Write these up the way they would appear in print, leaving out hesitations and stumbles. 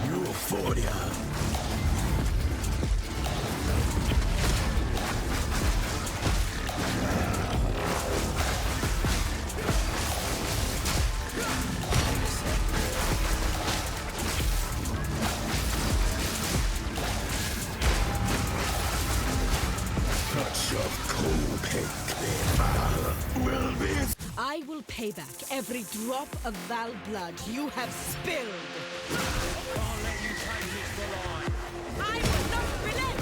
Euphoria. Touch of cold pink will be. I will pay back every drop of Val blood you have spilled. Can't let you take this for life. I will not relent!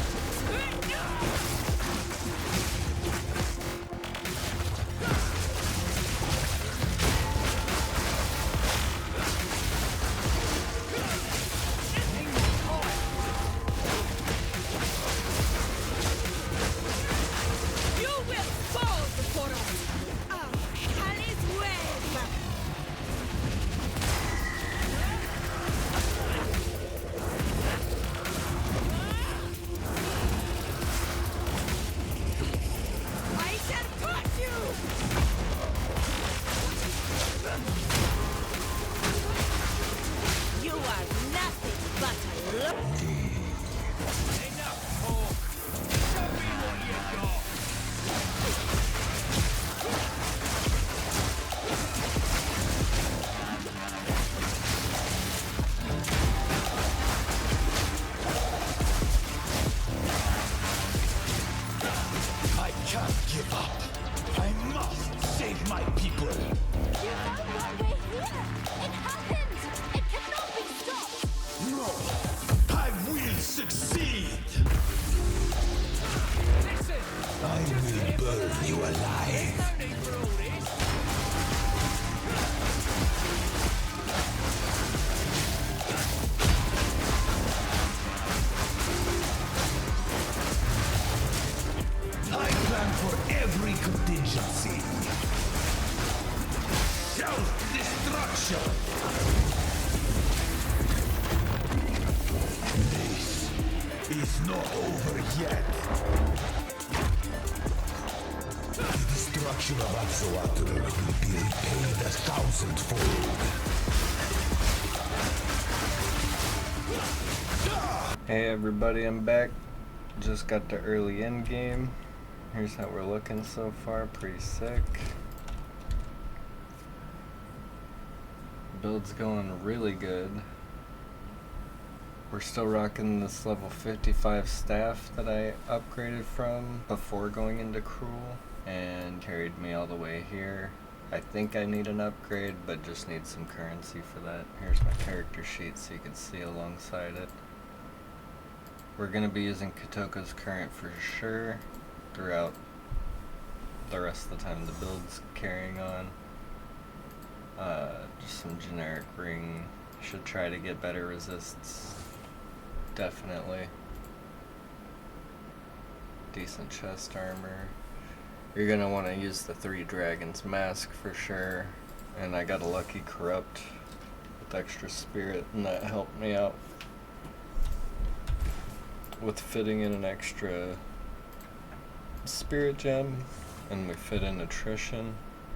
You will fall before us! Ali's wave! I shall cut you! You are nothing but a look. Enough talk. Show me what you got. I can't give up. I must save my people. You know why we're here! It happened! It cannot be stopped! No, I will succeed. Listen. I will burn you alive. No need for all this. I plan for every contingency. Self-destruction. This is not over yet. The destruction of Axolotl will be repaid 1,000-fold. Hey everybody, I'm back. Just got the early end game. Here's how we're looking so far, pretty sick. Build's going really good. We're still rocking this level 55 staff that I upgraded from before going into Cruel and carried me all the way here. I think I need an upgrade, but just need some currency for that. Here's my character sheet so you can see alongside it. We're going to be using Kotoka's current for sure throughout the rest of the time the build's carrying on. Just some generic ring. Should try to get better resists. Definitely. Decent chest armor. You're going to want to use the 3 Dragons mask for sure. And I got a lucky corrupt with extra spirit and that helped me out with fitting in an extra spirit gem, and we fit in attrition.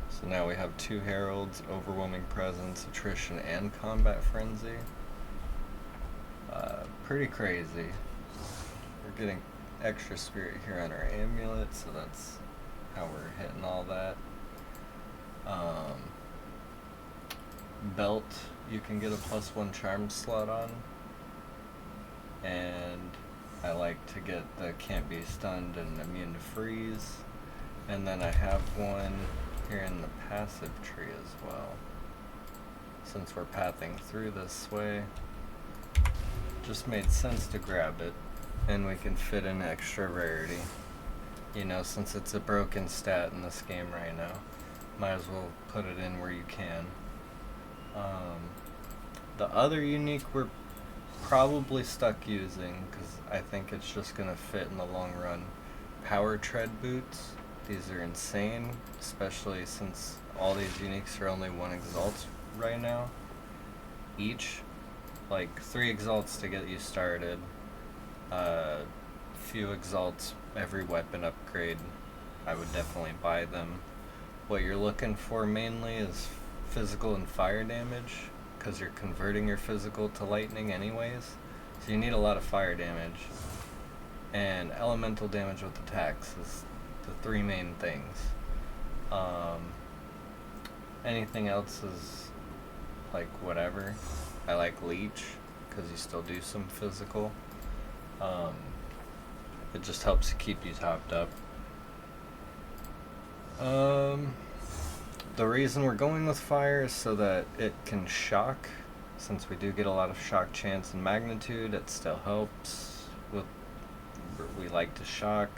So now we have 2 heralds, overwhelming presence, attrition, and combat frenzy. Pretty crazy. We're getting extra spirit here on our amulet, so that's how we're hitting all that. Belt, you can get a +1 charm slot on, and I like to get the can't be stunned and immune to freeze. And then I have one here in the passive tree as well. Since we're pathing through this way, just made sense to grab it. And we can fit in extra rarity. You know, since it's a broken stat in this game right now, might as well put it in where you can. The other unique we're probably stuck using, because I think it's just going to fit in the long run. Power tread boots. These are insane, especially since all these uniques are only 1 exalt right now. Each, like 3 exalts to get you started. Few exalts every weapon upgrade. I would definitely buy them. What you're looking for mainly is physical and fire damage, because you're converting your physical to lightning anyways. So you need a lot of fire damage. And elemental damage with attacks is the three main things. Anything else is like whatever. I like leech, because you still do some physical. It just helps keep you topped up. The reason we're going with fire is so that it can shock. Since we do get a lot of shock chance and magnitude, it still helps with, we like to shock,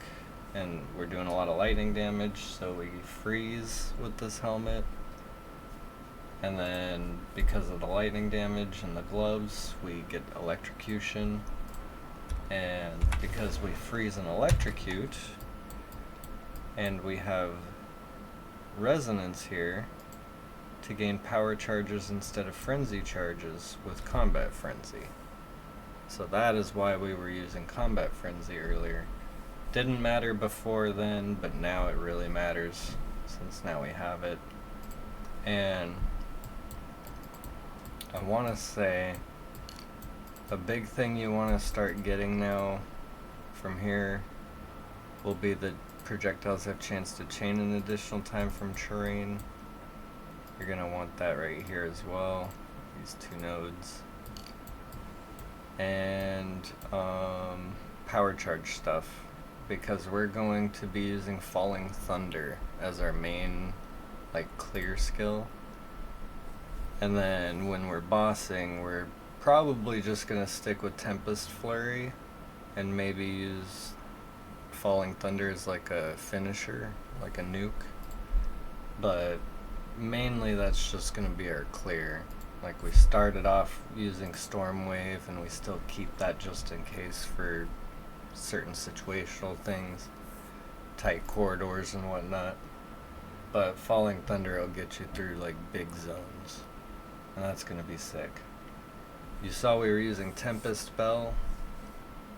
and we're doing a lot of lightning damage, so we freeze with this helmet. And then because of the lightning damage and the gloves, we get electrocution. And because we freeze and electrocute, and we have resonance here to gain power charges instead of frenzy charges with combat frenzy. So that is why we were using combat frenzy earlier. Didn't matter before then, but now it really matters since now we have it. And I want to say a big thing you want to start getting now from here will be the projectiles have chance to chain an additional time from terrain. You're going to want that right here as well, these two nodes. And power charge stuff, because we're going to be using Falling Thunder as our main like clear skill. And then when we're bossing, we're probably just going to stick with Tempest Flurry and maybe use Falling Thunder as like a finisher, like a nuke. But mainly that's just going to be our clear. Like we started off using Storm Wave, and we still keep that just in case for certain situational things, tight corridors and whatnot. But Falling Thunder will get you through like big zones, and that's going to be sick. You saw we were using Tempest Bell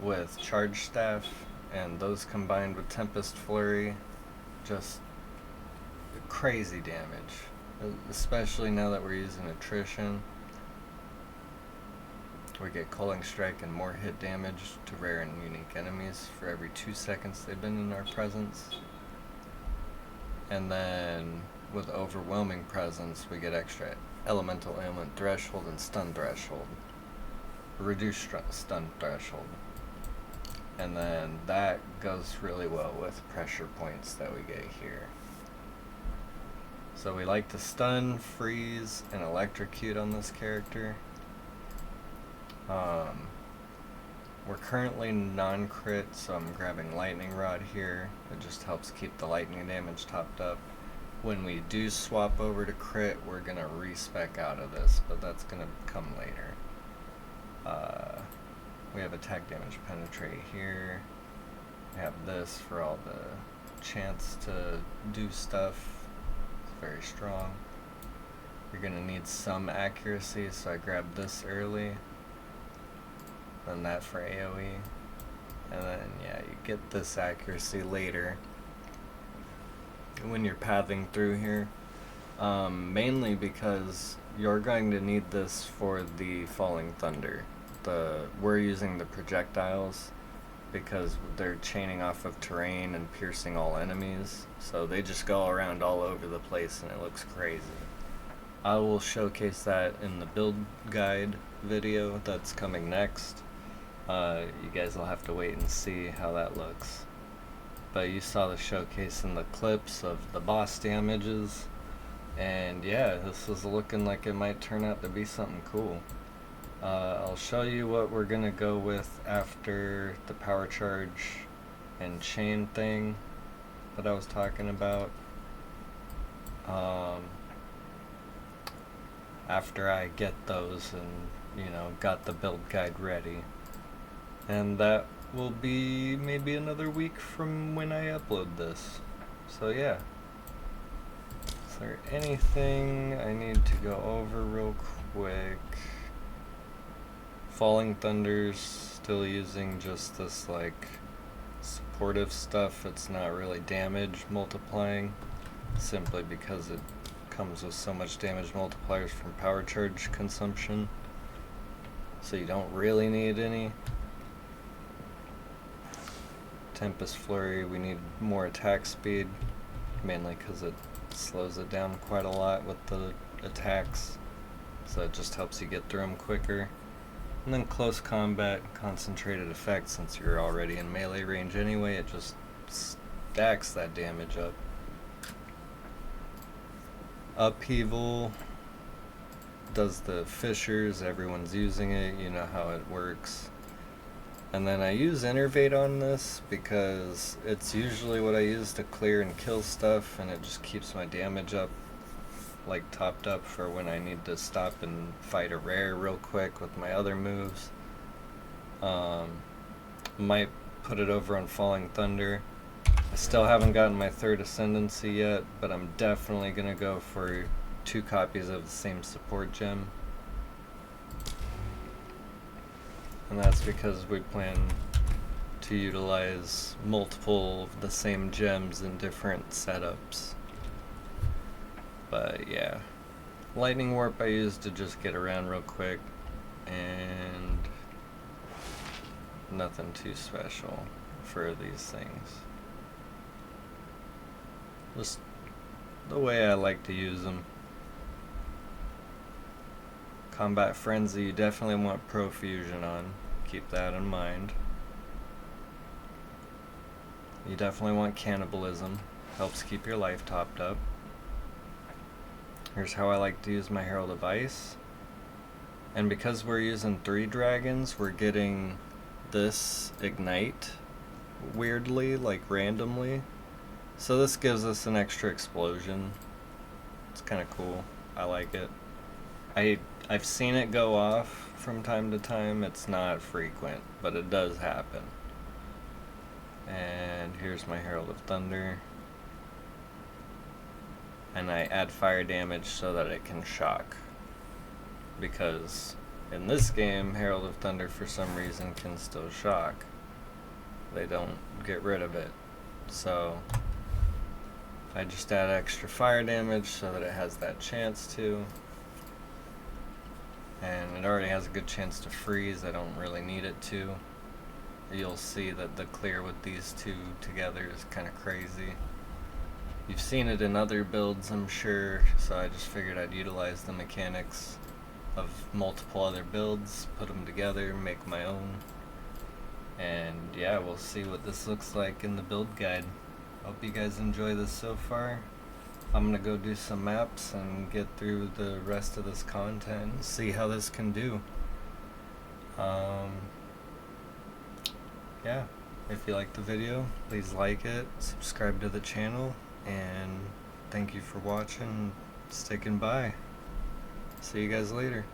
with Charge Staff, and those combined with Tempest Flurry, just crazy damage. Especially now that we're using Attrition. We get Culling Strike and more hit damage to rare and unique enemies for every 2 seconds they've been in our presence. And then with Overwhelming Presence, we get extra Elemental Ailment Threshold and Stun Threshold. Reduced Stun Threshold. And then that goes really well with pressure points that we get here. So we like to stun, freeze, and electrocute on this character. We're currently non-crit, so I'm grabbing Lightning Rod here. It just helps keep the lightning damage topped up. When we do swap over to crit, we're going to respec out of this, but that's going to come later. We have attack damage penetrate here. We have this for all the chance to do stuff. Very strong. You're gonna need some accuracy, so I grabbed this early, then that for AoE, and then yeah, you get this accuracy later when you're pathing through here, mainly because you're going to need this for the Falling Thunder. We're using the projectiles because they're chaining off of terrain and piercing all enemies, so they just go around all over the place and it looks crazy. I will showcase that in the build guide video that's coming next. You guys will have to wait and see how that looks. But you saw the showcase in the clips of the boss damages, and yeah, this is looking like it might turn out to be something cool. I'll show you what we're gonna go with after the power charge and chain thing that I was talking about. After I get those and, you know, got the build guide ready. And that will be maybe another week from when I upload this. So yeah. Is there anything I need to go over real quick? Falling Thunder's still using just this like supportive stuff. It's not really damage multiplying, simply because it comes with so much damage multipliers from power charge consumption, so you don't really need any. Tempest Flurry, we need more attack speed, mainly because it slows it down quite a lot with the attacks, so it just helps you get through them quicker. And then Close Combat, Concentrated Effect, since you're already in melee range anyway, it just stacks that damage up. Upheaval does the fissures, everyone's using it, you know how it works. And then I use Innervate on this because it's usually what I use to clear and kill stuff, and it just keeps my damage up, like topped up for when I need to stop and fight a rare real quick with my other moves. Might put it over on Falling Thunder. I still haven't gotten my 3rd Ascendancy yet, but I'm definitely gonna go for 2 copies of the same support gem. And that's because we plan to utilize multiple of the same gems in different setups. But yeah, Lightning Warp I used to just get around real quick, and nothing too special for these things. Just the way I like to use them. Combat Frenzy, you definitely want Profusion on. Keep that in mind. You definitely want Cannibalism. Helps keep your life topped up. Here's how I like to use my Herald of Ice. And because we're using 3 dragons, we're getting this Ignite weirdly, like randomly. So this gives us an extra explosion. It's kind of cool. I like it. I've seen it go off from time to time. It's not frequent, but it does happen. And here's my Herald of Thunder. And I add fire damage so that it can shock. Because in this game, Herald of Thunder for some reason can still shock. They don't get rid of it. So I just add extra fire damage so that it has that chance to. And it already has a good chance to freeze. I don't really need it to. You'll see that the clear with these 2 together is kind of crazy. You've seen it in other builds, I'm sure, so I just figured I'd utilize the mechanics of multiple other builds, put them together, make my own. And yeah, we'll see what this looks like in the build guide. Hope you guys enjoy this so far. I'm gonna go do some maps and get through the rest of this content and see how this can do. Yeah, if you liked the video, please like it, subscribe to the channel, and thank you for watching, sticking by. See you guys later.